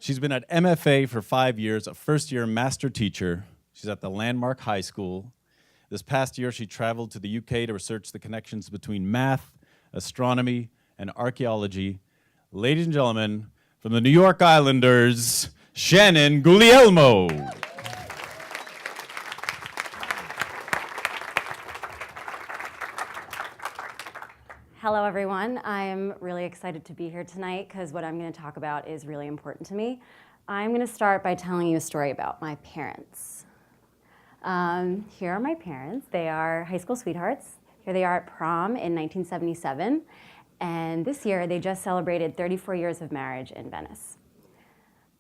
She's been at MFA for 5 years, a first-year master teacher. She's at the Landmark High School. This past year, she traveled to the UK to research the connections between math, astronomy, and archaeology. Ladies and gentlemen, from the New York Islanders, Shannon Guglielmo. Hello, everyone. I'm really excited to be here tonight because what I'm going to talk about is really important to me. I'm going to start by telling you a story about my parents. Here are my parents. They are high school sweethearts. Here they are at prom in 1977. And this year, they just celebrated 34 years of marriage in Venice.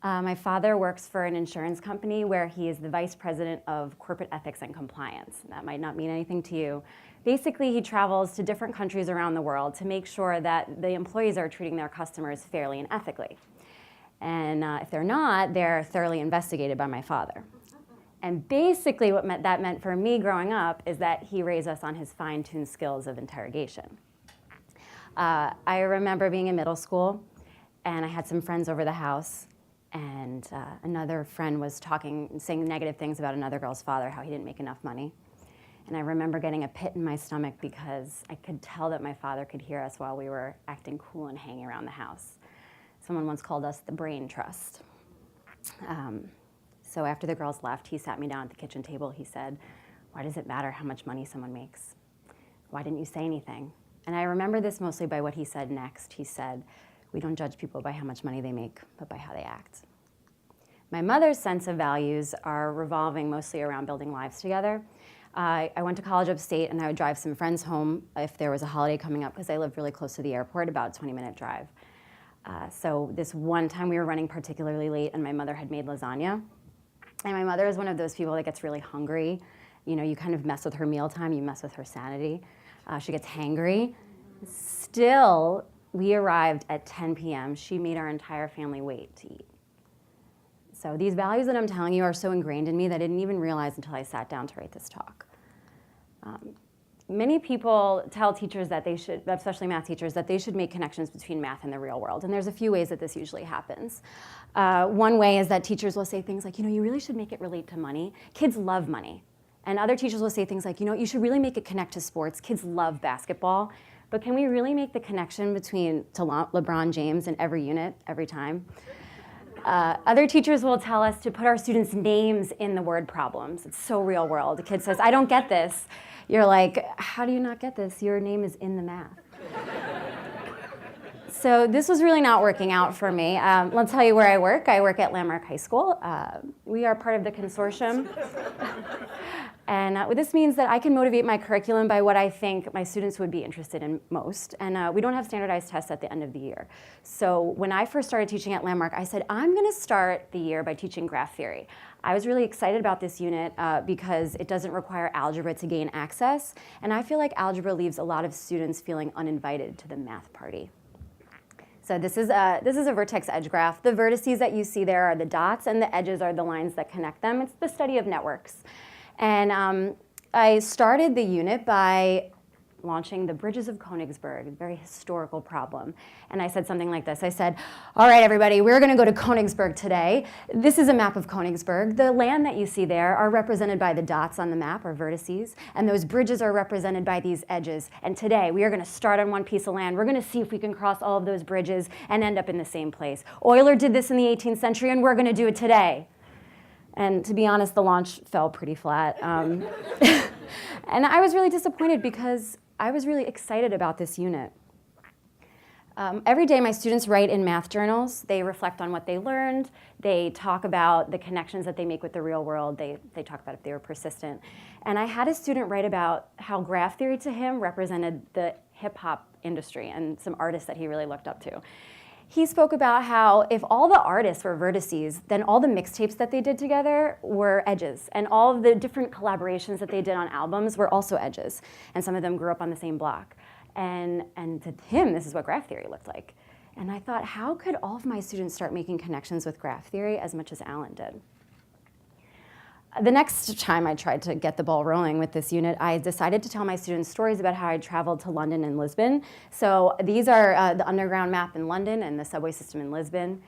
My father works for an insurance company where he is the vice president of corporate ethics and compliance. That might not mean anything to you. Basically, he travels to different countries around the world to make sure that the employees are treating their customers fairly and ethically. And if they're not, they're thoroughly investigated by my father. And basically what that meant for me growing up is that he raised us on his fine-tuned skills of interrogation. I remember being in middle school, and I had some friends over the house, and another friend was saying negative things about another girl's father, how he didn't make enough money. And I remember getting a pit in my stomach because I could tell that my father could hear us while we were acting cool and hanging around the house. Someone once called us the brain trust. So after the girls left, he sat me down at the kitchen table. He said, "Why does it matter how much money someone makes? Why didn't you say anything?" And I remember this mostly by what he said next. He said, "We don't judge people by how much money they make, but by how they act." My mother's sense of values are revolving mostly around building lives together. I went to college upstate, and I would drive some friends home if there was a holiday coming up, because I lived really close to the airport, about a 20-minute drive. So this one time we were running particularly late, and my mother had made lasagna. And my mother is one of those people that gets really hungry. You know, you kind of mess with her mealtime, you mess with her sanity. She gets hangry. Still, we arrived at 10 p.m. She made our entire family wait to eat. So these values that I'm telling you are so ingrained in me that I didn't even realize until I sat down to write this talk. Many people tell teachers that they should, especially math teachers, that they should make connections between math and the real world. And there's a few ways that this usually happens. One way is that teachers will say things like, you really should make it relate to money. Kids love money. And other teachers will say things like, you should really make it connect to sports. Kids love basketball. But can we really make the connection between LeBron James in every unit, every time? Other teachers will tell us to put our students' names in the word problems. It's so real world. A kid says, "I don't get this." You're like, "How do you not get this? Your name is in the math." So this was really not working out for me. Let's tell you where I work. I work at Landmark High School. We are part of the consortium. And this means that I can motivate my curriculum by what I think my students would be interested in most. And we don't have standardized tests at the end of the year. So when I first started teaching at Landmark, I said, I'm going to start the year by teaching graph theory. I was really excited about this unit because it doesn't require algebra to gain access. And I feel like algebra leaves a lot of students feeling uninvited to the math party. So this is a vertex edge graph. The vertices that you see there are the dots, and the edges are the lines that connect them. It's the study of networks. And I started the unit by launching the Bridges of Königsberg, a very historical problem. And I said something like this. I said, "All right, everybody, we're going to go to Königsberg today. This is a map of Königsberg. The land that you see there are represented by the dots on the map, or vertices, and those bridges are represented by these edges. And today, we are going to start on one piece of land. We're going to see if we can cross all of those bridges and end up in the same place. Euler did this in the 18th century, and we're going to do it today." And to be honest, the launch fell pretty flat. And I was really disappointed because I was really excited about this unit. Every day, my students write in math journals. They reflect on what they learned. They talk about the connections that they make with the real world. They talk about if they were persistent. And I had a student write about how graph theory to him represented the hip-hop industry and some artists that he really looked up to. He spoke about how if all the artists were vertices, then all the mixtapes that they did together were edges. And all of the different collaborations that they did on albums were also edges. And some of them grew up on the same block. And to him, this is what graph theory looked like. And I thought, how could all of my students start making connections with graph theory as much as Allan did? The next time I tried to get the ball rolling with this unit, I decided to tell my students stories about how I traveled to London and Lisbon. So these are the underground map in London and the subway system in Lisbon.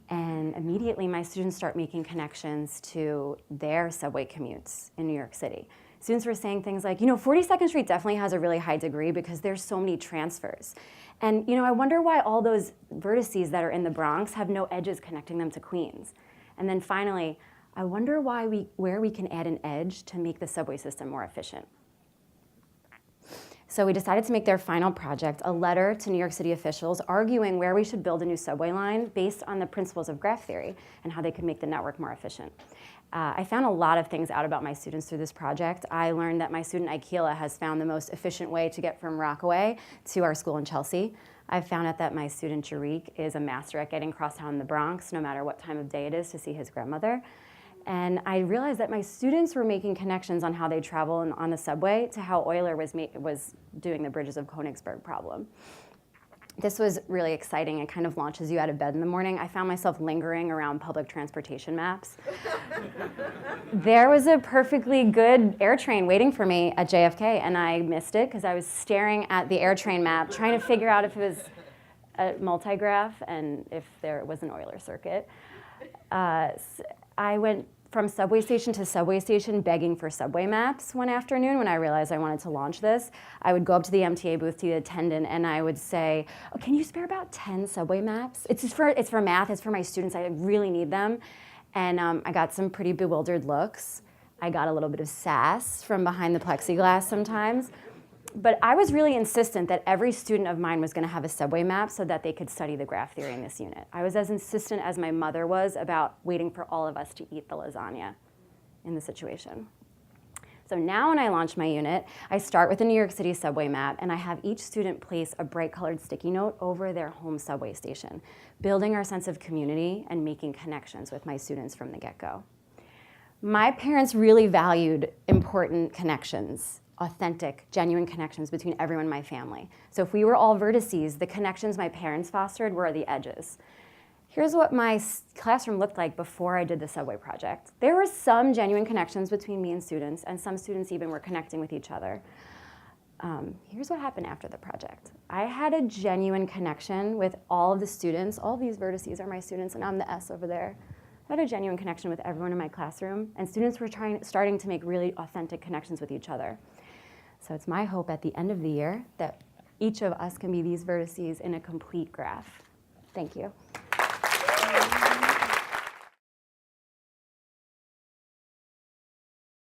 And immediately my students start making connections to their subway commutes in New York City. Students were saying things like, 42nd Street definitely has a really high degree because there's so many transfers. And I wonder why all those vertices that are in the Bronx have no edges connecting them to Queens. And then finally, I wonder where we can add an edge to make the subway system more efficient. So we decided to make their final project a letter to New York City officials arguing where we should build a new subway line based on the principles of graph theory and how they could make the network more efficient. I found a lot of things out about my students through this project. I learned that my student Aikila has found the most efficient way to get from Rockaway to our school in Chelsea. I found out that my student Jariq is a master at getting crosstown in the Bronx, no matter what time of day it is, to see his grandmother. And I realized that my students were making connections on how they travel on the subway to how Euler was doing the Bridges of Königsberg problem. This was really exciting and kind of launches you out of bed in the morning. I found myself lingering around public transportation maps. There was a perfectly good air train waiting for me at JFK, and I missed it because I was staring at the air train map, trying to figure out if it was a multigraph and if there was an Euler circuit. I went from subway station to subway station begging for subway maps one afternoon when I realized I wanted to launch this. I would go up to the MTA booth to the attendant and I would say, oh, can you spare about 10 subway maps? It's for math, it's for my students, I really need them. And I got some pretty bewildered looks. I got a little bit of sass from behind the plexiglass sometimes. But I was really insistent that every student of mine was going to have a subway map so that they could study the graph theory in this unit. I was as insistent as my mother was about waiting for all of us to eat the lasagna in the situation. So now when I launch my unit, I start with the New York City subway map, and I have each student place a bright colored sticky note over their home subway station, building our sense of community and making connections with my students from the get-go. My parents really valued important connections, authentic, genuine connections between everyone in my family. So if we were all vertices, the connections my parents fostered were the edges. Here's what my classroom looked like before I did the subway project. There were some genuine connections between me and students, and some students even were connecting with each other. Here's what happened after the project. I had a genuine connection with all of the students. All these vertices are my students, and I'm the S over there. I had a genuine connection with everyone in my classroom, and students were starting to make really authentic connections with each other. So it's my hope at the end of the year that each of us can be these vertices in a complete graph. Thank you.